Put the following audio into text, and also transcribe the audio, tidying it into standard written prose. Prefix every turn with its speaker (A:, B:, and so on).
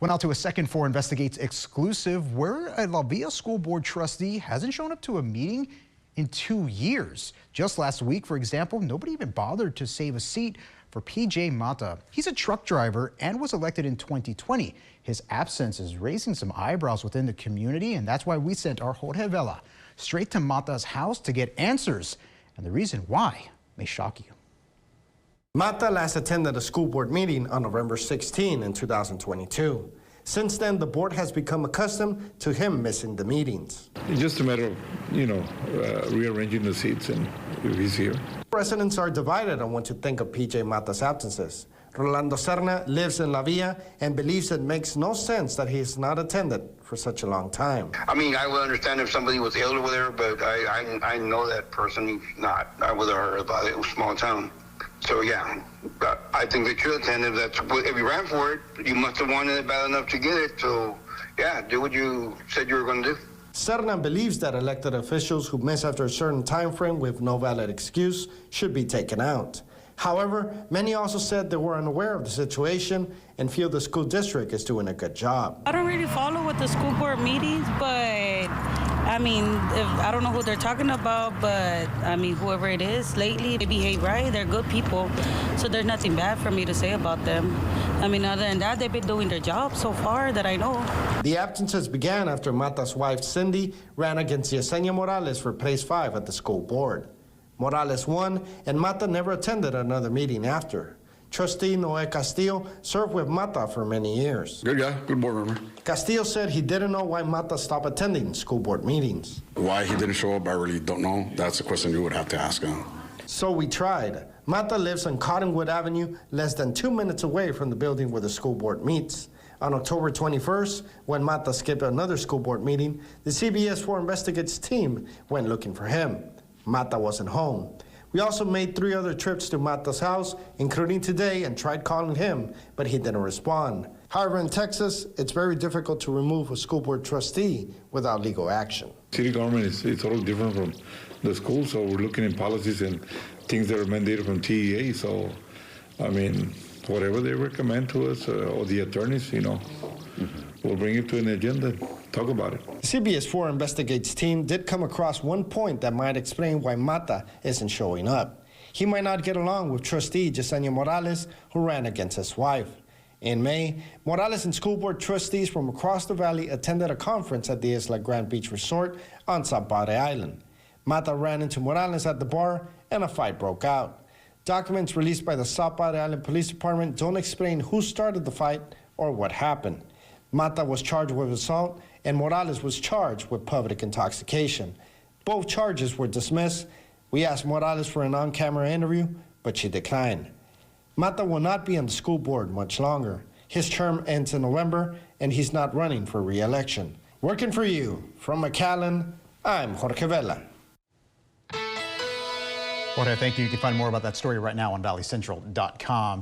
A: Well, now to a Second 4 Investigates exclusive where a La Villa School Board trustee hasn't shown up to a meeting in 2 years. Just last week, for example, nobody even bothered to save a seat for PJ Mata. He's a truck driver and was elected in 2020. His absence is raising some eyebrows within the community, and that's why we sent our Jorge Vela straight to Mata's house to get answers. And the reason why may shock you.
B: Mata last attended a school board meeting on November 16 in 2022. Since then, the board has become accustomed to him missing the meetings.
C: It's just a matter of, rearranging the seats, and he's here.
B: Residents are divided on what to think of PJ Mata's absences. Rolando Serna lives in La Villa and believes it makes no sense that he has not attended for such a long time.
D: I mean, I would understand if somebody was ill over there, but I know that person not. I would have heard about it. It was a small town. So yeah, I think they should attend. If you ran for it, you must have wanted it bad enough to get it. So yeah, do what you said you were going to do.
B: Serna believes that elected officials who miss after a certain time frame with no valid excuse should be taken out. However, many also said they were unaware of the situation and feel the school district is doing a good job.
E: I don't really follow with the school board meetings, but I mean, I don't know who they're talking about, but I mean, whoever it is, lately they behave right. They're good people, so there's nothing bad for me to say about them. I mean, other than that, they've been doing their job so far that I know.
B: The absences began after Mata's wife, Cindy, ran against Yesenia Morales for place 5 at the school board. Morales won, and Mata never attended another meeting after. Trustee Noé Castillo served with Mata for many years.
F: Good guy, good board member.
B: Castillo said he didn't know why Mata stopped attending school board meetings.
F: Why he didn't show up, I really don't know. That's a question you would have to ask him.
B: So we tried. Mata lives on Cottonwood Avenue, less than 2 minutes away from the building where the school board meets. On October 21st, when Mata skipped another school board meeting, the CBS 4 Investigates team went looking for him. Mata wasn't home. We also made 3 other trips to Mata's house, including today, and tried calling him, but he didn't respond. However, in Texas, it's very difficult to remove a school board trustee without legal action.
C: City government is totally different from the school, so we're looking at policies and things that are mandated from TEA. So, I mean, whatever they recommend to us or the attorneys, we'll bring it to an agenda, talk about it.
B: The CBS 4 Investigates team did come across one point that might explain why Mata isn't showing up. He might not get along with trustee Yesenia Morales, who ran against his wife. In May, Morales and school board trustees from across the valley attended a conference at the Isla Grand Beach Resort on South Padre Island. Mata ran into Morales at the bar and a fight broke out. Documents released by the South Padre Island Police Department don't explain who started the fight or what happened. Mata was charged with assault, and Morales was charged with public intoxication. Both charges were dismissed. We asked Morales for an on-camera interview, but she declined. Mata will not be on the school board much longer. His term ends in November, and he's not running for re-election. Working for you, from McAllen, I'm Jorge Vela.
A: Jorge, thank you. You can find more about that story right now on valleycentral.com.